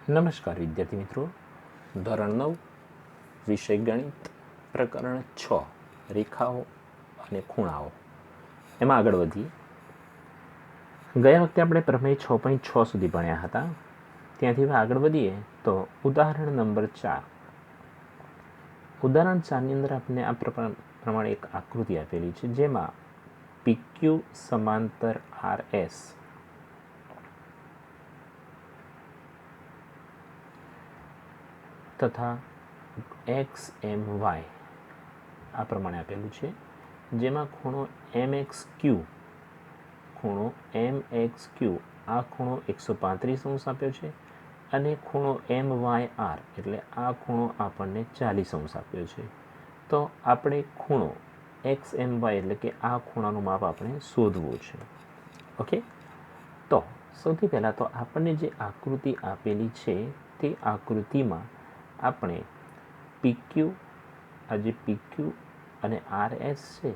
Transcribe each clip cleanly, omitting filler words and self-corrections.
નમસ્કાર વિદ્યાર્થી મિત્રો, ધોરણ 9 વિષય ગણિત પ્રકરણ 6 રેખાઓ અને ખૂણાઓ એમાં આગળ વધીએ. ગયા વખતે આપણે પ્રમેય 6.6 સુધી ભણ્યા હતા. ત્યાંથી હવે આગળ વધીએ તો ઉદાહરણ નંબર 4. ઉદાહરણ 4ની અંદર આપણે આ પ્રમાણે એક આકૃતિ આપેલી છે જેમાં PQ સમાંતર RS તથા XMY આ પ્રમાણે આપેલું છે, જેમાં ખૂણો MXQ આ ખૂણો 135 આપ્યો છે અને ખૂણો MYR એટલે આ ખૂણો આપણને 40 આપ્યો છે. તો આપણે ખૂણો XMY એટલે કે આ ખૂણાનું માપ આપણે શોધવું છે. ઓકે, તો સૌથી પહેલાં તો આપણને જે આકૃતિ આપેલી છે તે આકૃતિમાં આપણે PQ અને RS છે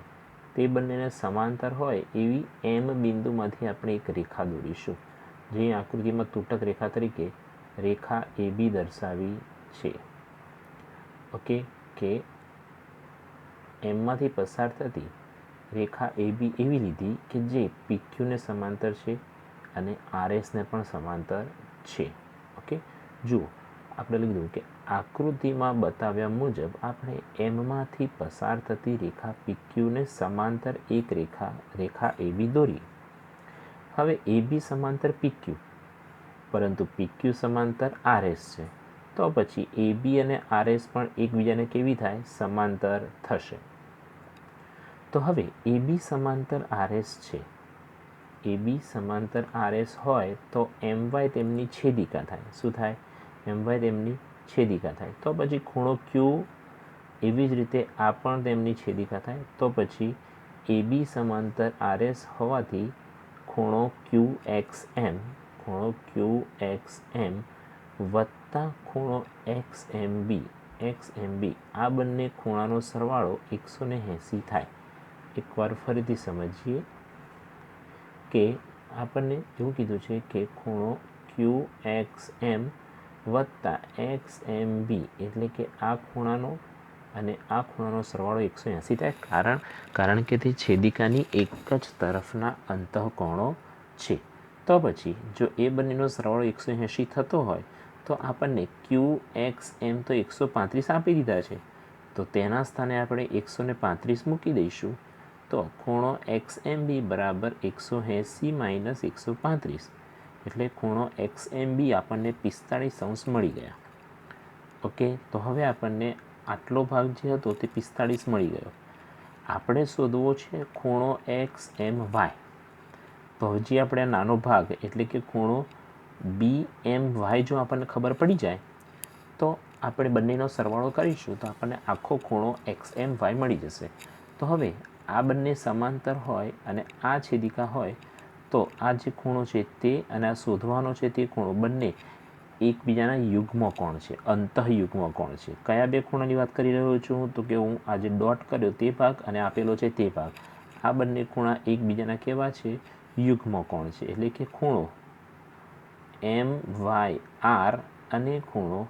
તે બંનેને સમાંતર હોય એવી M બિંદુમાંથી આપણે એક રેખા દોરીશું, જે આકૃતિમાં તૂટક રેખા તરીકે રેખા AB દર્શાવી છે. ઓકે, કે એમમાંથી પસાર થતી રેખા AB એવી લીધી કે જે PQને સમાંતર છે અને RSને પણ સમાંતર છે. ઓકે, જુઓ આપણે લીધું કે આકૃતિમાં બતાવ્યા મુજબ આપણે એમમાંથી પસાર થતી રેખા PQને સમાંતર એક રેખા AB દોરી. હવે AB સમાંતર PQ, પરંતુ PQ સમાંતર RS છે, તો પછી AB અને RS પણ એકબીજાને કેવી થાય? સમાંતર થશે. તો હવે AB સમાંતર RS છે, AB સમાંતર RS હોય તો MY તેમની છેદિકા થાય. શું થાય? MY તેમની છેદિકા થાય. તો પછી ખૂણો Q એવી જ રીતે આ પણ તેમની છેદિકા થાય. તો પછી AB સમાંતર RS હોવાથી ખૂણો QXM વત્તા ખૂણો XMB આ બંને ખૂણાનો સરવાળો 180 થાય. એકવાર ફરીથી સમજીએ કે આપણને એવું કીધું છે કે ખૂણો QXM વત્તા XMB એટલે કે આ ખૂણાનો અને આ ખૂણાનો સરવાળો 180 થાય, કારણ કે તે છેદિકાની એક જ તરફના અંતઃકોણો છે. તો પછી જો એ બંનેનો સરવાળો 180 થતો હોય તો આપણને QXM તો 135 આપી દીધા છે, તો તેના સ્થાને આપણે 135 મૂકી દઈશું. તો ખૂણો XMB બરાબર 180 - 135 એટલે ખૂણો XMB આપણને 45 મળી ગયા. ઓકે, તો હવે આપણને આટલો ભાગ જે હતો તે 45 મળી ગયો. આપણે શોધવો છે ખૂણો XMY. તો હજી આપણે આ નાનો ભાગ એટલે કે ખૂણો BMY જો આપણને ખબર પડી જાય તો આપણે બંનેનો સરવાળો કરીશું તો આપણને આખો ખૂણો XMY મળી જશે. તો હવે આ બંને સમાંતર હોય અને આ છેદિકા હોય તો આ જે ખૂણો છે તે અને આ શોધવાનો છે તે ખૂણો બંને એકબીજાના યુગ્મ કોણ છે, અંતઃયુગ્મ કોણ છે. કયા બે ખૂણાની વાત કરી રહ્યો છું? તો કે હું આ જે ડોટ કર્યો તે ભાગ અને આપેલો છે તે ભાગ, આ બંને ખૂણા એકબીજાના કેવા છે? યુગ્મ કોણ છે. એટલે કે ખૂણો MYR અને ખૂણો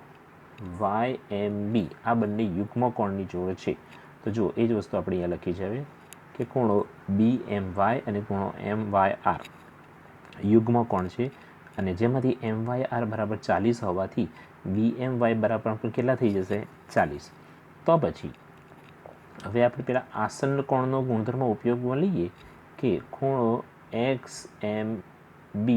YMB આ બંને યુગ્મ કોણની જોડ છે. તો જુઓ એ જ વસ્તુ આપણે અહીંયા લખી છે હવે કે ખૂણો BMY અને ખૂણો MYR યુગ્મ કોણ છે અને જેમાંથી MYR બરાબર 40 હોવાથી BMY બરાબર પણ કેટલા થઈ જશે? 40. તો પછી હવે આપણે પેલા આસન્ન કોણનો ગુણધર્મ ઉપયોગમાં લઈએ કે ખૂણો XMB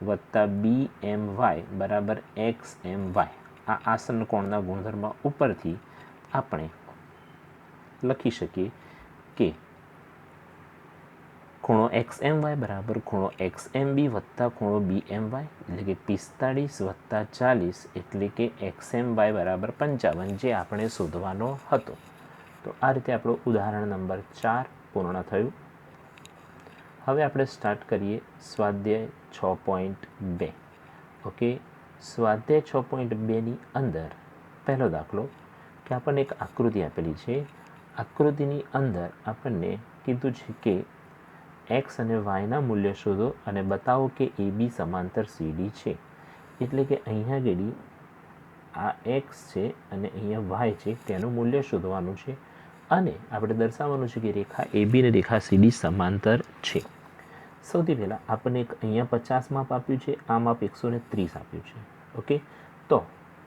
વત્તા BMY બરાબર XMY. આ આસન્ન કોણના ગુણધર્મ ઉપરથી આપણે લખી શકીએ કે ખૂણો XMY બરાબર ખૂણો XMB વત્તા ખૂણો BMY એટલે કે 45 વત્તા 40 એટલે કે XMY બરાબર 55, જે આપણે શોધવાનો હતો. તો આ રીતે આપણું ઉદાહરણ નંબર 4 પૂર્ણ થયું. હવે આપણે સ્ટાર્ટ કરીએ સ્વાધ્યાય 6.2. ઓકે, સ્વાધ્યાય 6.2ની અંદર પહેલો દાખલો કે આપણને એક આકૃતિ આપેલી છે. આકૃતિની અંદર આપણને કીધું છે કે x અને yના મૂલ્ય શોધો અને બતાવો કે AB સમાંતર CD છે. એટલે કે અહીંયા આગળ આ એક્સ છે અને અહીંયા વાય છે, તેનું મૂલ્ય શોધવાનું છે અને આપણે દર્શાવવાનું છે કે રેખા AB અને રેખા CD સમાંતર છે. સૌથી પહેલાં આપણને એક અહીંયા 50 માપ આપ્યું છે, આ માપ 130 આપ્યું છે. ઓકે, તો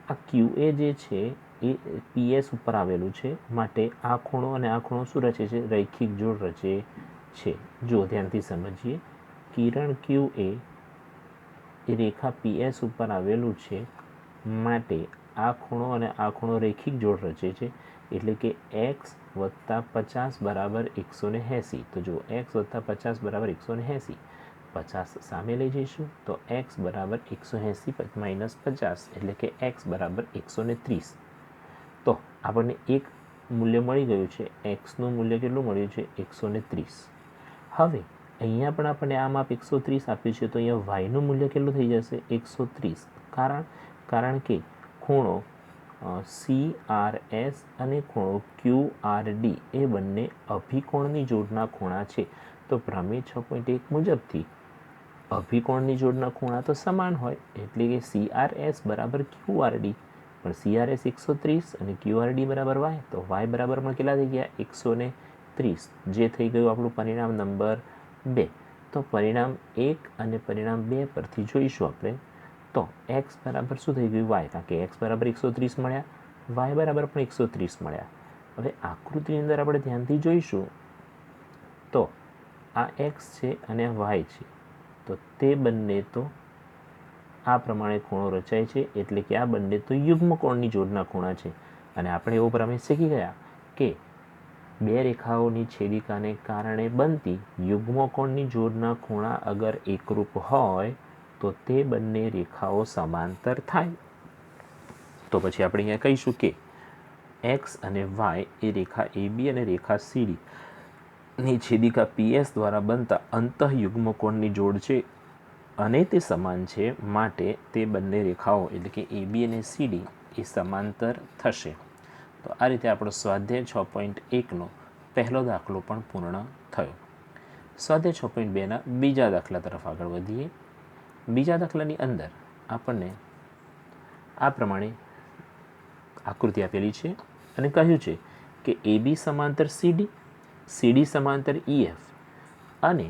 આ QA જે છે એ PS ઉપર આવેલું છે, માટે આ ખૂણો અને આ ખૂણો શું રચે છે? રૈખિક જોડ રચે છે. જો ધ્યાનથી સમજીએ, કિરણ QA એ રેખા PS ઉપર આવેલું છે, માટે આ ખૂણો અને આ ખૂણો રૈખિક જોડ રચે છે, એટલે કે x વત્તા 50 બરાબર 180. તો જો x વત્તા 50 બરાબર 180, 50 સામે લઈ જઈશું તો x બરાબર 180 માઇનસ 50 એટલે કે x બરાબર 130. તો આપણને એક મૂલ્ય મળી ગયું છે, xનું મૂલ્ય કેટલું મળ્યું છે? 130. હવે અહીંયા પણ આપણને આ માપ 130 આપ્યું છે, તો અહીંયા yનું મૂલ્ય કેટલું થઈ જશે? 130. કારણ કે ખૂણો CRS અને ખૂણો QRD એ બંને અભિકોણની જોડના ખૂણા છે. તો પ્રમેય 6.1 મુજબથી અભિકોણની જોડના ખૂણા તો સમાન હોય, એટલે કે CRS બરાબર QRD, પણ CRS 130 અને QRD બરાબર y, તો y બરાબર પણ કેટલા થઈ ગયા? 130, જે થઈ ગયું આપણું પરિણામ નંબર 2. તો પરિણામ 1 અને પરિણામ 2 પરથી જોઈશું આપણે, તો x બરાબર શું થઈ ગયું? y, કારણ કે x બરાબર 130 મળ્યા, y બરાબર પણ 130 મળ્યા. હવે આકૃતિની અંદર આપણે ધ્યાનથી જોઈશું તો આ x છે અને આ y છે, તો તે બંને તો આ પ્રમાણે ખૂણો રચાય છે, એટલે કે આ બંને તો યુગ્મકોણની જોડના ખૂણા છે. અને આપણે એવો પ્રમેય શીખી ગયા કે બે રેખાઓની છેદિકાને કારણે બનતી યુગ્મકોણની જોડના ખૂણા અગર એકરૂપ હોય તો તે બંને રેખાઓ સમાંતર થાય. તો પછી આપણે અહીંયા કહીશું કે x અને y એ રેખા AB અને રેખા CD ની છેદિકા PS દ્વારા બનતા અંતઃયુગ્મકોણની જોડ છે અને તે સમાન છે, માટે તે બંને રેખાઓ એટલે કે AB અને CD એ સમાંતર થશે. તો આ રીતે આપણો સ્વાધ્યાય 6.1નો પહેલો દાખલો પણ પૂર્ણ થયો. સ્વાધ્યાય 6.2ના બીજા દાખલા તરફ આગળ વધીએ. બીજા દાખલાની અંદર આપણને આ પ્રમાણે આકૃતિ આપેલી છે અને કહ્યું છે કે AB સમાંતર CD, CD સમાંતર EF અને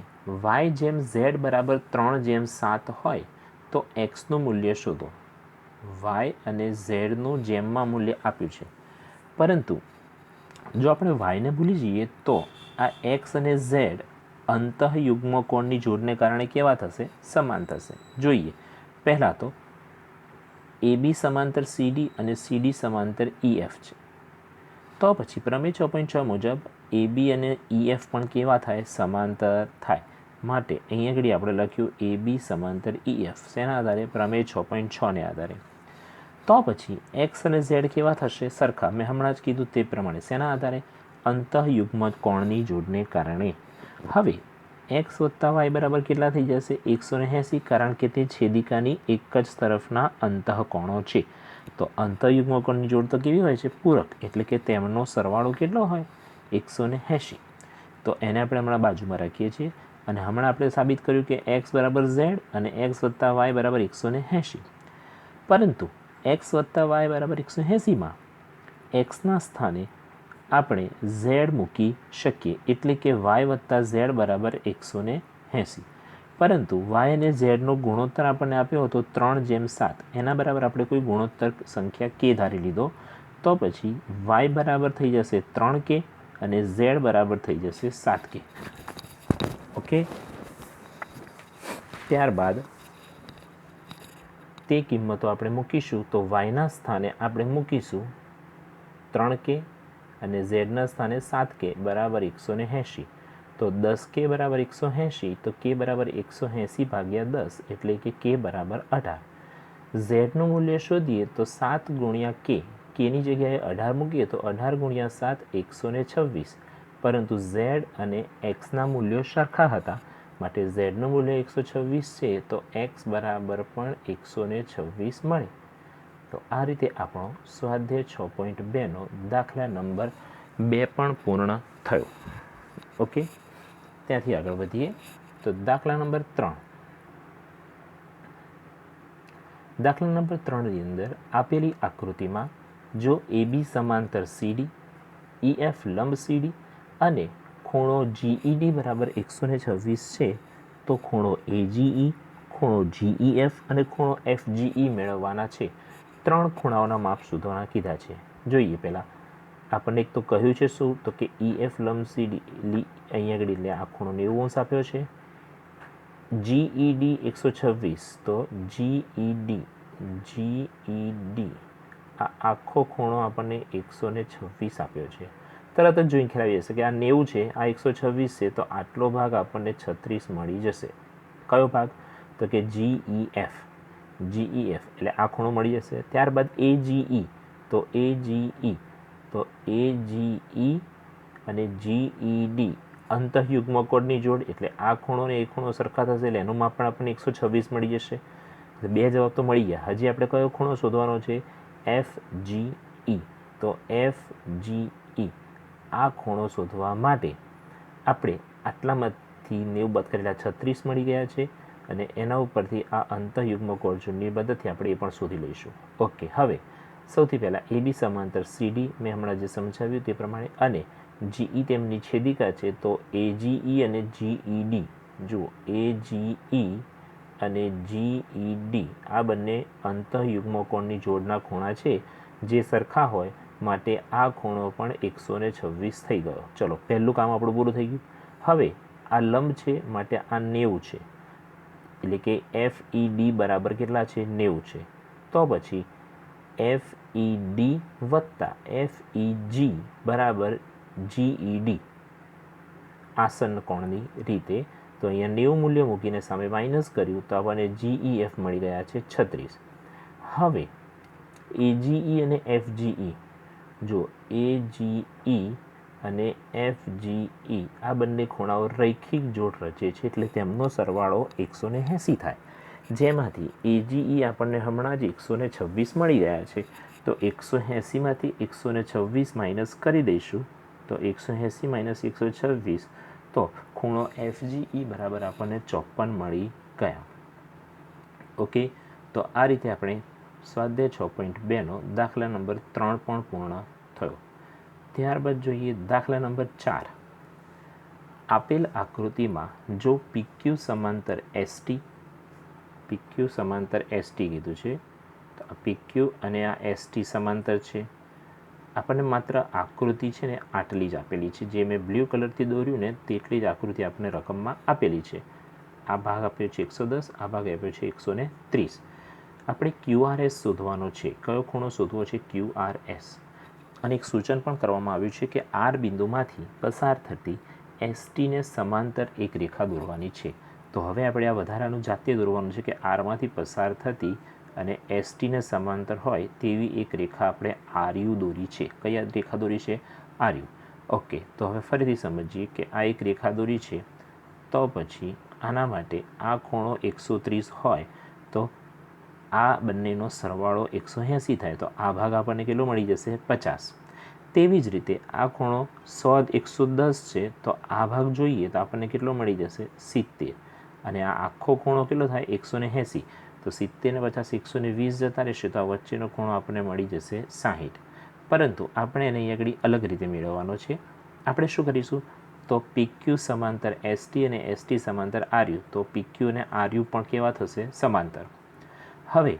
y જેમ z બરાબર 3:7 હોય તો xનું મૂલ્ય શોધો. y અને zનું જેમમાં મૂલ્ય આપ્યું છે, પરંતુ જો આપણે yને ભૂલી જઈએ તો આ x અને z અંતઃયુગ્મકોણની જોડને કારણે કેવા થશે? સમાન થશે. જોઈએ પહેલાં તો AB સમાંતર CD અને CD સમાંતર EF છે, તો પછી પ્રમેય 6.6 મુજબ AB અને EF પણ કેવા થાય? સમાંતર થાય. માટે અહીંયા આગળ આપણે લખ્યું AB સમાંતર EF, શેના આધારે? પ્રમેય 6.6ને આધારે. તો પછી x અને z કેવા થશે? સરખા. મેં હમણાં જ કીધું તે પ્રમાણે. શેના આધારે? અંતઃયુગ્મકોણની જોડને કારણે. હવે x વત્તા y બરાબર કેટલા થઈ જશે? 180, કારણ કે તે છેદિકાની એક જ તરફના અંતઃકોણો છે. તો અંતઃયુગ્મકોણની જોડ તો કેવી હોય છે? પૂરક, એટલે કે તેમનો સરવાળો કેટલો હોય? 180. તો એને આપણે હમણાં બાજુમાં રાખીએ છીએ અને હમણાં આપણે સાબિત કર્યું કે x બરાબર z અને x વત્તા y બરાબર 180. પરંતુ x વત્તા y બરાબર 180માં xના સ્થાને આપણે z મૂકી શકીએ, એટલે કે y વત્તા z બરાબર 180. પરંતુ y અને zનો ગુણોત્તર આપણને આપ્યો હતો 3:7, એના બરાબર આપણે કોઈ ગુણોત્તર સંખ્યા k ધારી લીધો, તો પછી y બરાબર થઈ જશે 3k અને z બરાબર થઈ જશે 7k. ઓકે, ત્યારબાદ તે કિંમતો આપણે મૂકીશું, તો yના સ્થાને આપણે મૂકીશું 3k અને zના સ્થાને 7k બરાબર 180. તો 10k બરાબર 180, તો k બરાબર 180 ભાગ્યા 10, એટલે કે k બરાબર 18. zનું મૂલ્ય શોધીએ તો 7 ગુણ્યા k, kની જગ્યાએ 18 મૂકીએ તો 18 ગુણ્યા 7 126. પરંતુ z અને xના મૂલ્યો સરખા હતા, માટે zનું મૂલ્ય 126 છે, તો x બરાબર પણ 126 મળે. તો આ રીતે આપણો સ્વાધ્યાય 6.2નો દાખલા નંબર 2 પણ પૂર્ણ થયો. ઓકે, ત્યાંથી આગળ વધીએ તો દાખલા નંબર 3. દાખલા નંબર 3ની અંદર આપેલી આકૃતિમાં જો AB સમાંતર CD, EF લંબ CD અને ખૂણો GED બરાબર 126 છે તો ખૂણો AGE, ખૂણો GEF અને ખૂણો FGE મેળવવાના છે. 3 ખૂણાઓના માપ શોધવાના કીધા છે. જોઈએ પહેલાં આપણને એક તો કહ્યું છે શું, તો કે EF લંબ CD અહીંયા આગળ એટલે આ ખૂણો 90° આપ્યો છે. GED 126 તો GED આ આખો ખૂણો આપણને 126 આપ્યો છે. તરત જ જોઈને ખ્યાલ આવી જશે કે આ 90 છે, આ 126 છે, તો આટલો ભાગ આપણને 36 મળી જશે. કયો ભાગ, તો કે GEF એટલે આ ખૂણો મળી જશે. ત્યારબાદ AGE તો AGE અને GED અંતઃયુગ્મકોણની જોડ, એટલે આ ખૂણો ને એ ખૂણો સરખા થશે એટલે એનું માપ પણ આપણને 126 મળી જશે. 2 જવાબ તો મળી ગયા. હજી આપણે કયો ખૂણો શોધવાનો છે, FGE. તો FGE આ ખૂણો શોધવા માટે આપણે આટલામાંથી 90 બાદ કરેલા 36 મળી ગયા છે અને એના ઉપરથી આ અંતઃયુગ્મકોણ જોડની મદદથી આપણે એ પણ શોધી લઈશું. ઓકે, હવે સૌથી પહેલાં AB સમાંતર CD મેં હમણાં જે સમજાવ્યું તે પ્રમાણે, અને GE તેમની છેદિકા છે તો AGE અને GED, જુઓ AGE અને GED આ બંને અંતઃયુગ્મકોણની જોડના ખૂણા છે જે સરખા હોય માટે આ ખૂણો પણ 126 થઈ ગયો. ચલો, પહેલું કામ આપણું પૂરું થઈ ગયું. હવે આ લંબ છે માટે આ 90 છે, એટલે કે FED બરાબર કેટલા છે, 90 છે. તો પછી FED વત્તા FEG બરાબર GED આસન્ન કોણની રીતે. તો અહીંયા 90 મૂલ્ય મૂકીને સામે માઇનસ કર્યું તો આપણને GEF મળી ગયા છે 36. હવે AGE અને FGE, જો AGE અને FGE આ બંને ખૂણાઓ રૈખિક જોડ રચે છે એટલે તેમનો સરવાળો 180 થાય. જેમાંથી AGE આપણને હમણાં જ 126 મળી ગયા છે, તો 180માંથી 126 માઇનસ કરી દઈશું તો 180 માઇનસ 126 તો ખૂણો FGE બરાબર આપણને 54 મળી ગયા. ઓકે, તો આ રીતે આપણે સ્વાધ્યાય 6.2નો દાખલા નંબર 3 પણ પૂર્ણ થયો. ત્યારબાદ જોઈએ દાખલા નંબર 4. આપેલ આકૃતિમાં જો PQ સમાંતર ST કીધું છે, તો આ PQ અને આ ST સમાંતર છે. આપણને માત્ર આકૃતિ છે ને આટલી જ આપેલી છે, જે મેં બ્લુ કલરથી દોર્યું ને તેટલી જ આકૃતિ આપણને રકમમાં આપેલી છે. આ ભાગ આપ્યો છે 110, આ ભાગ આપ્યો છે 130. આપણે QRS શોધવાનો છે. કયો ખૂણો શોધવો છે, QRS. અને એક સૂચન પણ કરવામાં આવ્યું છે કે R બિંદુમાંથી પસાર થતી STને સમાંતર એક રેખા દોરવાની છે. તો હવે આપણે આ વધારાનું જાતે દોરવાનું છે કે Rમાંથી પસાર થતી અને STને સમાંતર હોય તેવી એક રેખા આપણે RU દોરી છે. કઈ રેખા દોરી છે, RU. ઓકે, તો હવે ફરીથી સમજીએ કે આ એક રેખા દોરી છે. તો પછી આના માટે આ ખૂણો 130 હોય તો આ બંનેનો સરવાળો 180 થાય, તો આ ભાગ આપણને કેટલો મળી જશે, 50. તેવી જ રીતે આ ખૂણો 110 છે, તો આ ભાગ જોઈએ તો આપણને કેટલો મળી જશે, 70. અને આ આખો ખૂણો કેટલો થાય, 180. તો 70 ને 50 120 જતા રહેશે, તો આ વચ્ચેનો ખૂણો આપણને મળી જશે 60. પરંતુ આપણે એને અહીં આગળ અલગ રીતે મેળવવાનો છે. આપણે શું કરીશું, તો PQ સમાંતર ST અને ST સમાંતર RU, તો PQ અને RU પણ કેવા થશે, સમાંતર. હવે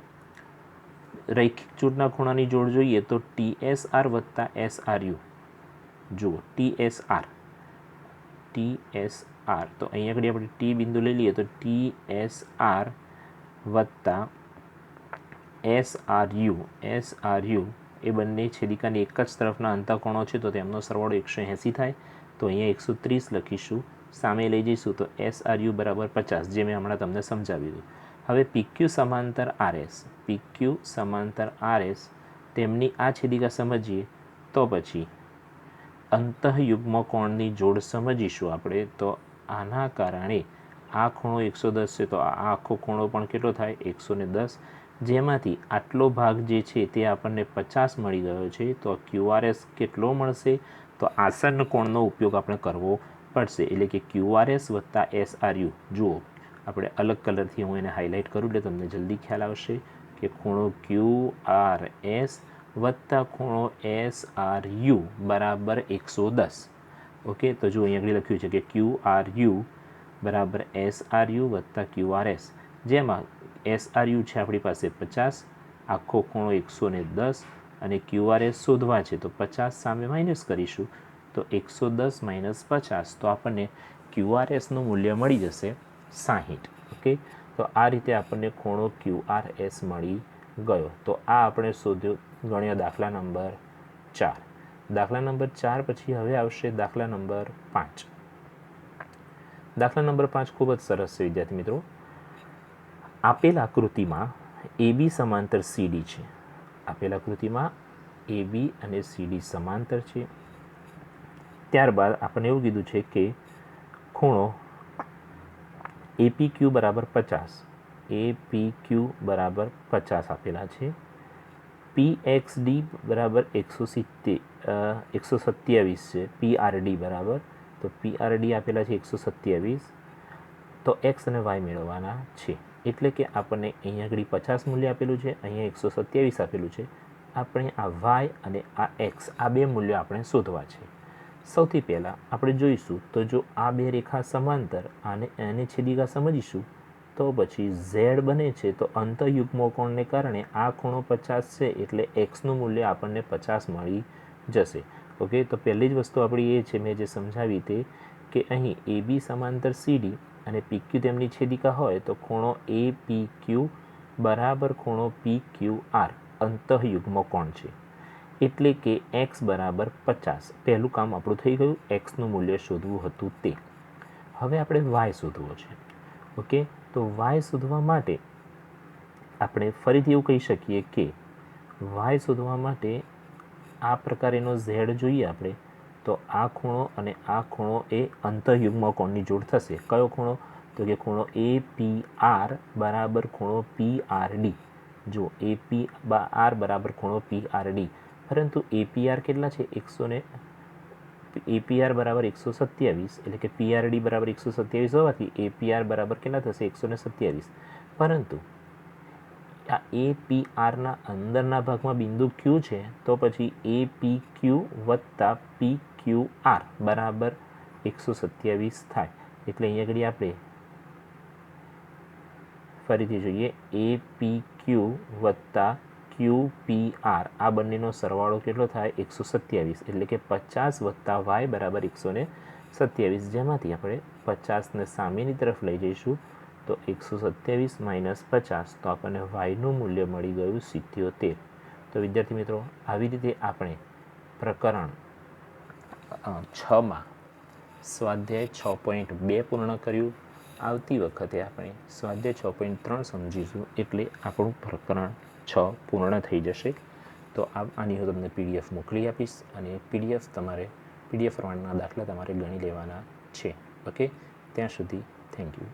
રૈખિક જોડના ખૂણાની જોડ જોઈએ તો TSR વત્તા SRU. જુઓ TSR, તો અહીંયા આગળ આપણે T બિંદુ લઈ લઈએ તો TSR વત્તા SRU એ બંને છેદિકાની એક જ તરફના અંતઃકોણો છે, તો તેમનો સરવાળો 180 થાય. તો અહીંયા 130 લખીશું, સામે લઈ જઈશું તો SRU બરાબર 50, જે મેં હમણાં તમને સમજાવ્યું. હવે PQ સમાંતર RS તેમની આ છેદિકા સમજીએ તો પછી અંતઃયુગ્મકોણની જોડ સમજીશું આપણે. તો આના કારણે આ ખૂણો 110 છે, તો આ આખો ખૂણો પણ કેટલો થાય, 110. જેમાંથી આટલો ભાગ જે છે તે આપણને 50 મળી ગયો છે. તો QRS કેટલો મળશે, તો આસન્ન કોણનો ઉપયોગ આપણે કરવો પડશે, એટલે કે QRS વત્તા SRU. જુઓ આપણે અલગ કલરથી હું એને હાઇલાઇટ કરું એટલે તમને જલ્દી ખ્યાલ આવશે. કે ખૂણો QRS વત્તા ખૂણો SRU બરાબર 110. ઓકે, તો જો અહીં આગળ લખ્યું છે કે QRU બરાબર SRU વત્તા QRS, જેમાં SRU છે આપણી પાસે 50, આખો ખૂણો 110 અને QRS શોધવા છે તો 50 સામે માઇનસ કરીશું તો 110 માઇનસ 50, તો આપણને QRSનું મૂલ્ય મળી જશે 60. ઓકે, તો આ રીતે આપણને ખૂણો QRS મળી ગયો. તો આ આપણે શોધ્યો, ગણ્યો દાખલા નંબર 4. દાખલા નંબર 4 પછી હવે આવશે દાખલા નંબર 5. દાખલા નંબર 5 ખૂબ જ સરસ છે વિદ્યાર્થી મિત્રો. આપેલ આકૃતિમાં AB સમાંતર CD છે. આપેલ આકૃતિમાં AB અને CD સમાંતર છે. ત્યારબાદ આપણને એવું કીધું છે કે ખૂણો APQ બરાબર 50, APQ બરાબર 50 આપેલા છે. PXD બરાબર 127 છે. PRD બરાબર, તો PRD આપેલા છે 127. તો X અને Y મેળવવાના છે. એટલે કે આપણને અહીંયા આગળ 50 મૂલ્ય આપેલું છે, અહીંયા 127 આપેલું છે. આપણે આ Y અને આ X, આ બે મૂલ્યો આપણે શોધવા છે. સૌથી પહેલાં આપણે જોઈશું તો જો આ બે રેખા સમાંતર આને છેદિકા સમજીશું તો પછી Z બને છે, તો અંતઃયુગ્મ કોણને કારણે આ ખૂણો 50 છે એટલે Xનું મૂલ્ય આપણને 50 મળી જશે. ઓકે, તો પહેલી જ વસ્તુ આપણી એ છે, મેં જે સમજાવી તે, કે અહીં AB સમાંતર CD અને PQ તેમની છેદિકા હોય તો ખૂણો APQ બરાબર ખૂણો PQR અંતઃયુગ્મ કોણ છે. એટલે કે X બરાબર 50. પહેલું કામ આપણું થઈ ગયું, Xનું મૂલ્ય શોધવું હતું તે. હવે આપણે Y શોધવો છે. ઓકે, તો Y શોધવા માટે આપણે ફરીથી એવું કહી શકીએ કે Y શોધવા માટે આ પ્રકારેનો Z જોઈએ આપણે, તો આ ખૂણો અને આ ખૂણો એ અંતઃયુગ્મ કોણની જોડ થશે. કયો ખૂણો? તો કે ખૂણો APR બરાબર ખૂણો PRD. જો APR બરાબર ખૂણો PRD, પરંતુ APR કેટલા છે? APR બરાબર 127, એટલે કે PRD બરાબર 127 હોવાથી APR બરાબર કેટલા થશે? 127. પરંતુ આ APRના અંદરના ભાગમાં બિંદુ Q છે, તો પછી APQ વત્તા PQR બરાબર 127 થાય. એટલે અહીંયા આગળ આપણે ફરીથી જોઈએ, APQ વત્તા QPR આ બંનેનો સરવાળો કેટલો થાય? 127. એટલે કે 50 વત્તા Y બરાબર 127, જેમાંથી આપણે 50ને સામેની તરફ લઈ જઈશું તો 127 માઇનસ 50, તો આપણને Yનું મૂલ્ય મળી ગયું 77. તો વિદ્યાર્થી મિત્રો, આવી રીતે આપણે પ્રકરણ 6માં સ્વાધ્યાય 6.2 પૂર્ણ કર્યું. આવતી વખતે આપણે સ્વાધ્યાય 6.3 સમજીશું, એટલે આપણું પ્રકરણ 6 પૂર્ણ થઈ જશે. તો આની હું તમને PDF મોકલી આપીશ અને PDF પ્રમાણેના દાખલા તમારે ગણી લેવાના છે. ઓકે, ત્યાં સુધી થેન્ક યુ.